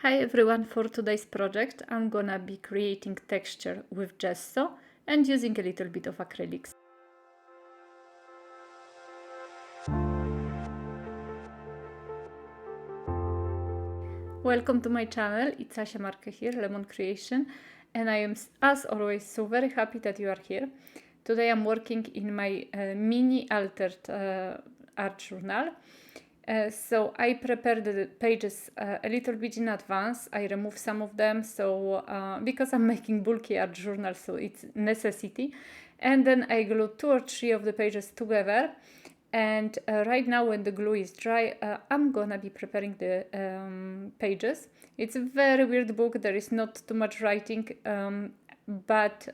Hi everyone, for today's project I'm gonna be creating texture with gesso and using a little bit of acrylics. Welcome to my channel, it's Marquet here, Lemon Creation, and I am as always so very happy that you are here. Today I'm working in my mini altered art journal. So I prepared the pages a little bit in advance. I removed some of them, so because I'm making bulky art journal, so it's necessity. And then I glued 2 or 3 of the pages together. And right now, when the glue is dry, I'm gonna be preparing the pages. It's a very weird book. There is not too much writing, but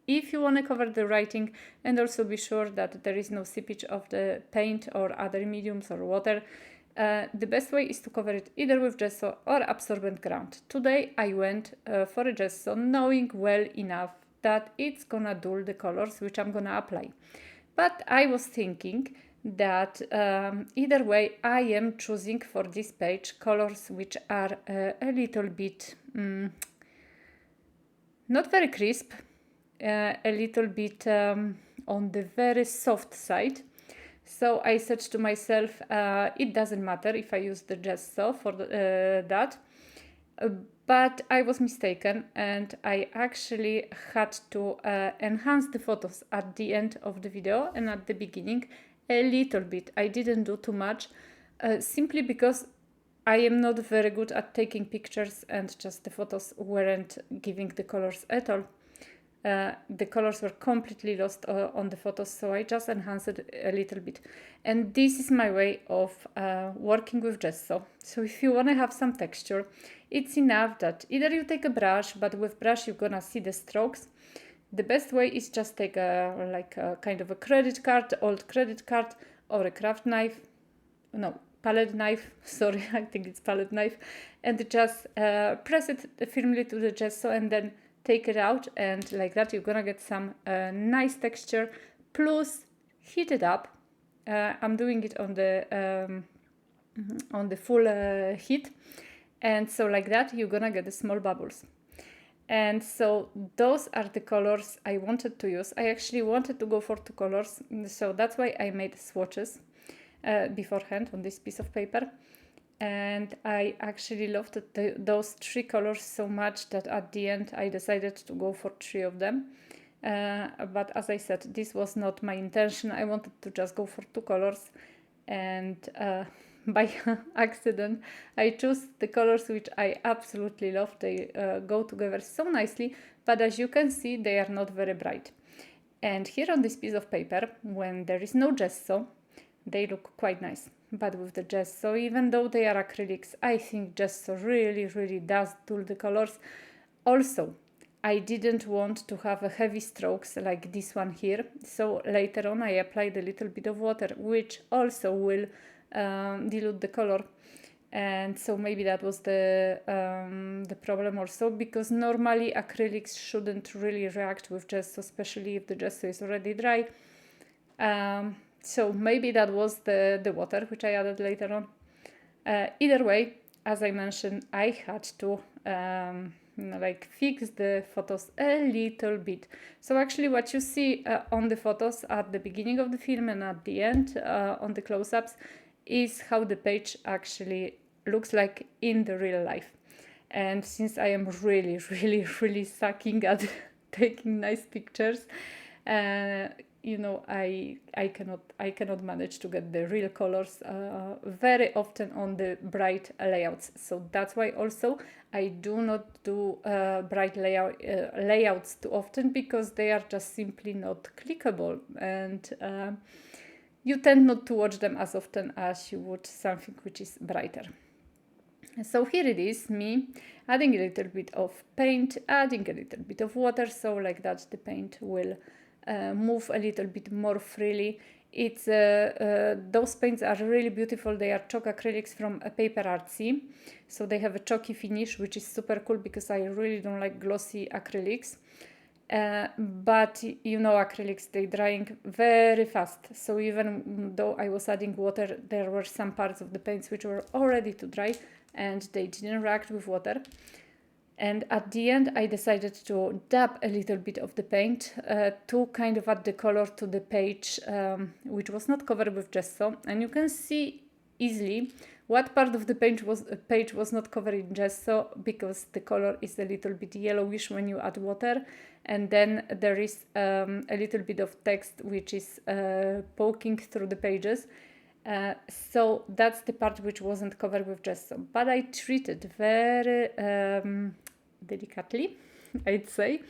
if you want to cover the writing and also be sure that there is no seepage of the paint or other mediums or water, the best way is to cover it either with gesso or absorbent ground. Today I went for a gesso, knowing well enough that it's gonna dull the colors which I'm gonna apply. But I was thinking that either way I am choosing for this page colors which are a little bit not very crisp, a little bit on the very soft side. So I said to myself, it doesn't matter if I use the gesso for that. But I was mistaken, and I actually had to enhance the photos at the end of the video and at the beginning a little bit. I didn't do too much, simply because I am not very good at taking pictures and just the photos weren't giving the colors at all. The colors were completely lost on the photos, so I just enhanced it a little bit. And this is my way of working with gesso. So if you want to have some texture, it's enough that either you take a brush, but with brush you're gonna see the strokes. The best way is just take a kind of a credit card, old credit card, or a craft knife, no, palette knife, sorry, I think it's palette knife, and just press it firmly to the gesso and then take it out, and like that you're gonna get some nice texture, plus heat it up. I'm doing it on the full heat, and so like that you're gonna get the small bubbles. And so those are the colors I wanted to use. I actually wanted to go for 2 colors, so that's why I made swatches beforehand on this piece of paper. And I actually loved those 3 colors so much that at the end I decided to go for 3 of them. But as I said, this was not my intention. I wanted to just go for 2 colors, and by accident I chose the colors which I absolutely love. They go together so nicely, but as you can see they are not very bright. And here on this piece of paper, when there is no gesso, they look quite nice. But with the gesso, even though they are acrylics, I think gesso really does dull the colors. Also, I didn't want to have a heavy strokes like this one here, so later on I applied a little bit of water, which also will dilute the color. And so maybe that was the problem also, because normally acrylics shouldn't really react with gesso, especially if the gesso is already dry. So maybe that was the water which I added later on. Either way, as I mentioned, I had to like fix the photos a little bit. So actually what you see on the photos at the beginning of the film and at the end on the close-ups is how the page actually looks like in the real life. And since I am really sucking at taking nice pictures, you know, I cannot manage to get the real colors very often on the bright layouts. So that's why also I do not do bright layouts too often, because they are just simply not clickable, and you tend not to watch them as often as you would something which is brighter. So here it is, me adding a little bit of paint, adding a little bit of water, so like that the paint will move a little bit more freely. It's those paints are really beautiful. They are chalk acrylics from PaperArtsy, so they have a chalky finish, which is super cool because I really don't like glossy acrylics. But you know, acrylics, they drying very fast, so even though I was adding water, there were some parts of the paints which were already to dry, and they didn't react with water. And at the end, I decided to dab a little bit of the paint to kind of add the color to the page, which was not covered with gesso. And you can see easily what part of the page was not covered in gesso, because the color is a little bit yellowish when you add water. And then there is a little bit of text which is poking through the pages. So that's the part which wasn't covered with gesso, but I treated very delicately, I'd say,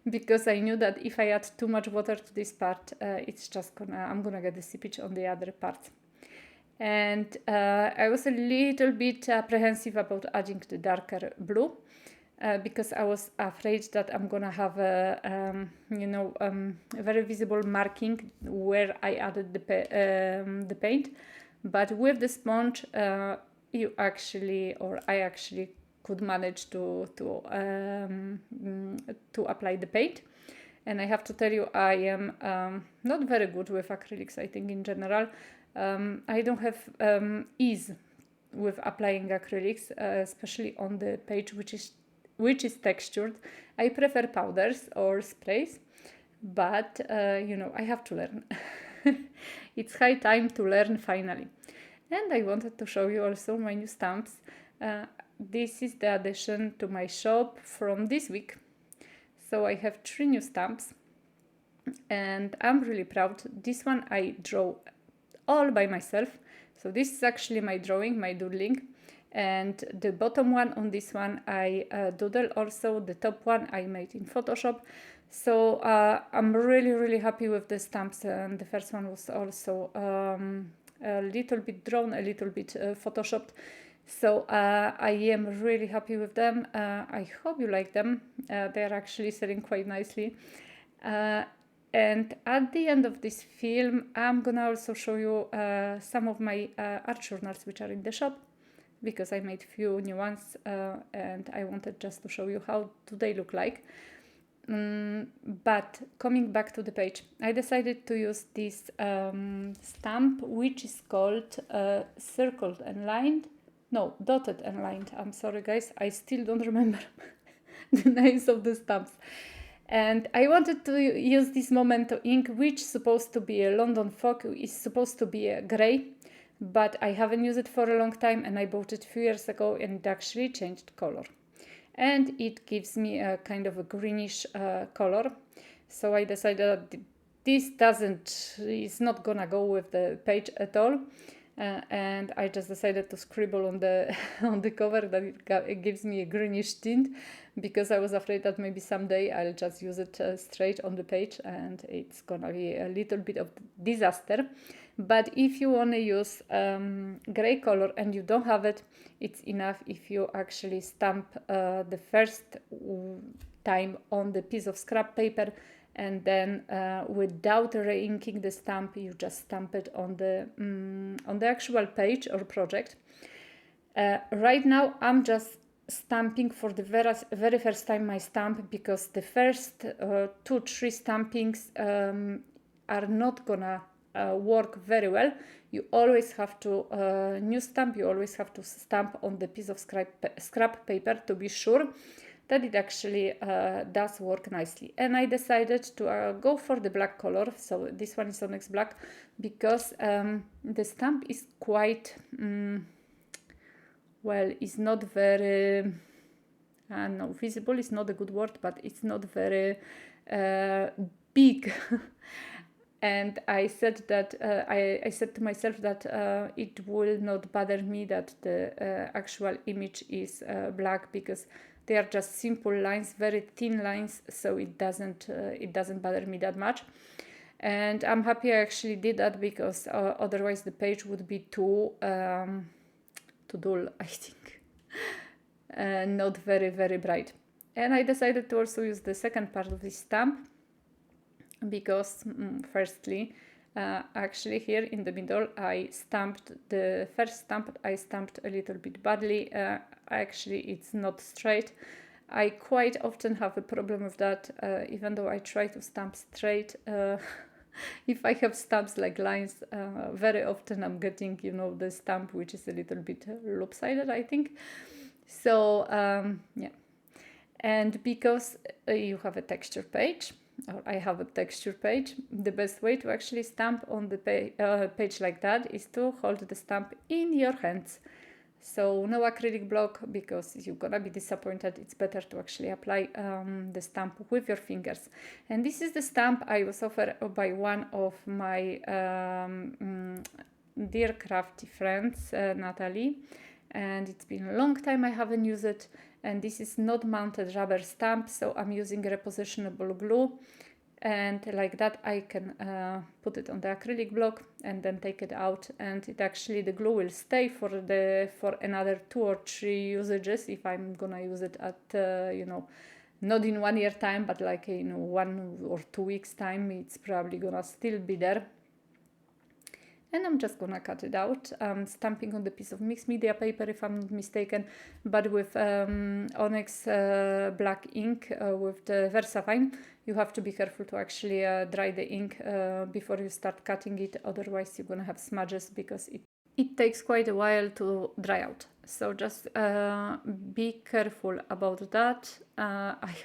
because I knew that if I add too much water to this part, I'm gonna get the seepage on the other part. And I was a little bit apprehensive about adding the darker blue, because I was afraid that I'm gonna have a very visible marking where I added the paint. But with the sponge, I actually could manage to apply the paint. And I have to tell you, I am not very good with acrylics, I think, in general. I don't have ease with applying acrylics, especially on the page which is textured. I prefer powders or sprays, but I have to learn. It's high time to learn finally. And I wanted to show you also my new stamps. This is the addition to my shop from this week. So I have 3 new stamps, and I'm really proud. This one I draw all by myself. So this is actually my drawing, my doodling. And the bottom one on this one I doodle also. The top one I made in Photoshop. So I'm really happy with the stamps. And the first one was also a little bit drawn, a little bit photoshopped. So I am really happy with them. I hope you like them. They are actually selling quite nicely. And at the end of this film, I'm gonna also show you some of my art journals which are in the shop, because I made few new ones, and I wanted just to show you how do they look like. But coming back to the page, I decided to use this stamp, which is called dotted and lined. I'm sorry guys, I still don't remember the names of the stamps. And I wanted to use this Memento ink, which is supposed to be a London Fog, is supposed to be a grey, but I haven't used it for a long time, and I bought it a few years ago, and it actually changed color. And it gives me a kind of a greenish color. So I decided that this is not gonna go with the page at all. And I just decided to scribble on the on the cover that it gives me a greenish tint, because I was afraid that maybe someday I'll just use it straight on the page and it's gonna be a little bit of disaster. But if you want to use gray color and you don't have it, it's enough if you actually stamp the first time on the piece of scrap paper, and then without re-inking the stamp, you just stamp it on the actual page or project. Right now I'm just stamping for the very first time my stamp, because the first 2-3 stampings are not gonna work very well. You always have to new stamp, you always have to stamp on the piece of scrap paper to be sure that it actually does work nicely. And I decided to go for the black color. So this one is Onyx black, because the stamp is quite it's not very visible is not a good word, but it's not very big. And I said that I said to myself that it will not bother me that the actual image is black, because they are just simple lines, very thin lines, so it doesn't bother me that much. And I'm happy I actually did that, because otherwise the page would be too dull, I think, not very, very bright. And I decided to also use the second part of this stamp, because firstly, actually here in the middle, I stamped the first stamp, I stamped a little bit badly. Actually, it's not straight. I quite often have a problem with that, even though I try to stamp straight. if I have stamps like lines, very often I'm getting, you know, the stamp which is a little bit lopsided, I think. So yeah, and because you have a texture page, or I have a texture page, the best way to actually stamp on the page like that is to hold the stamp in your hands. So no acrylic block, because you're gonna be disappointed. It's better to actually apply the stamp with your fingers. And this is the stamp I was offered by one of my dear crafty friends, Natalie. And it's been a long time I haven't used it. And this is not mounted rubber stamp, so I'm using repositionable glue. And like that I can put it on the acrylic block and then take it out, and it actually, the glue will stay for another 2 or 3 usages if I'm gonna use it at you know, not in 1 year time, but like in 1 or 2 weeks time, it's probably gonna still be there. And I'm just gonna cut it out. I'm stamping on the piece of mixed media paper, if I'm not mistaken, but with Onyx black ink with the VersaFine. You have to be careful to actually dry the ink before you start cutting it, otherwise you're gonna have smudges, because it takes quite a while to dry out. So just be careful about that. I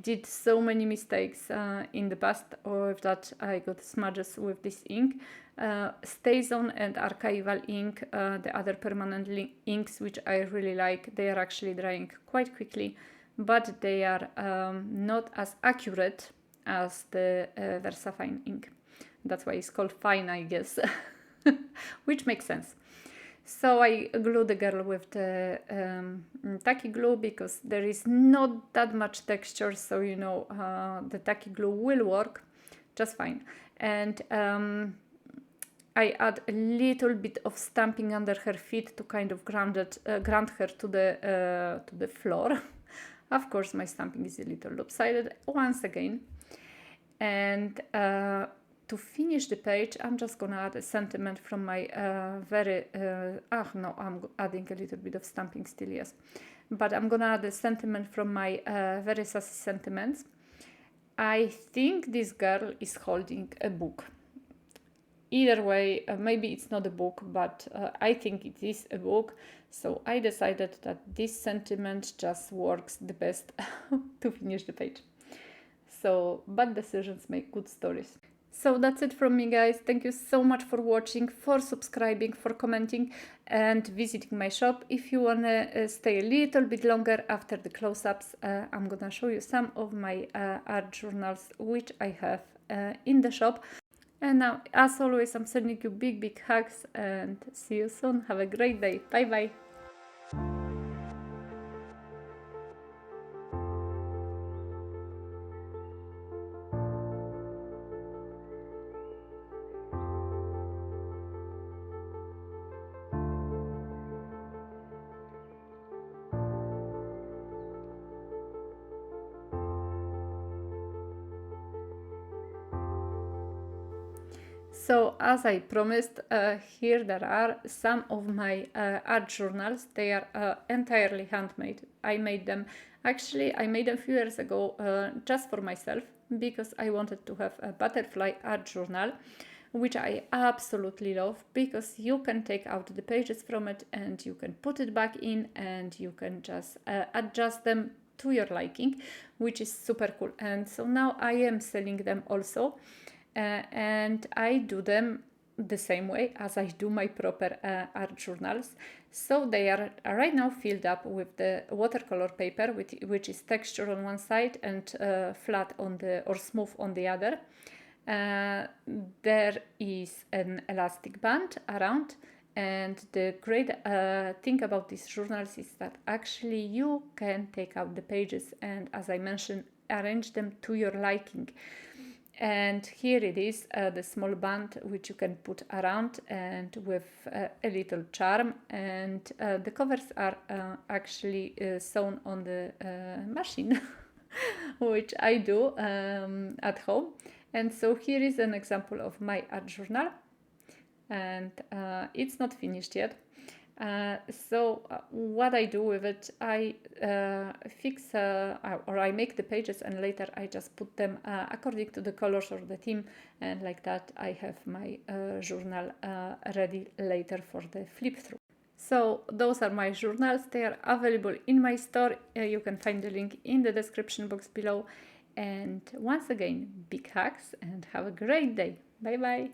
did so many mistakes in the past with that. I got smudges with this ink. StazOn and Archival ink, the other permanent inks which I really like, they are actually drying quite quickly, but they are not as accurate as the VersaFine ink. That's why it's called fine, I guess, which makes sense. So I glue the girl with the tacky glue, because there is not that much texture, so you know, the tacky glue will work just fine. And I add a little bit of stamping under her feet to kind of ground her to the floor. Of course, my stamping is a little lopsided once again. And to finish the page, I'm just gonna add a sentiment from my no, I'm adding a little bit of stamping still, yes. But I'm gonna add a sentiment from my very sassy sentiments. I think this girl is holding a book. Either way, maybe it's not a book, but I think it is a book. So I decided that this sentiment just works the best to finish the page. So bad decisions make good stories. So that's it from me, guys. Thank you so much for watching, for subscribing, for commenting, and visiting my shop. If you wanna stay a little bit longer after the close-ups, I'm gonna show you some of my art journals which I have in the shop. And now, as always, I'm sending you big hugs, and see you soon. Have a great day. Bye bye. So as I promised, here there are some of my art journals. They are entirely handmade. I made them a few years ago just for myself, because I wanted to have a butterfly art journal, which I absolutely love, because you can take out the pages from it and you can put it back in, and you can just adjust them to your liking, which is super cool. And so now I am selling them also. And I do them the same way as I do my proper art journals. So they are right now filled up with the watercolor paper, which is texture on one side and flat on or smooth on the other. There is an elastic band around, and the great thing about these journals is that actually you can take out the pages and, as I mentioned, arrange them to your liking. And here it is, the small band which you can put around, and with a little charm. And the covers are actually sewn on the machine, which I do at home. And so here is an example of my art journal, and it's not finished yet. What I do with it, I fix or I make the pages, and later I just put them according to the colors or the theme, and like that I have my journal ready later for the flip through. So those are my journals. They are available in my store. You can find the link in the description box below. And once again, big hugs and have a great day. Bye bye.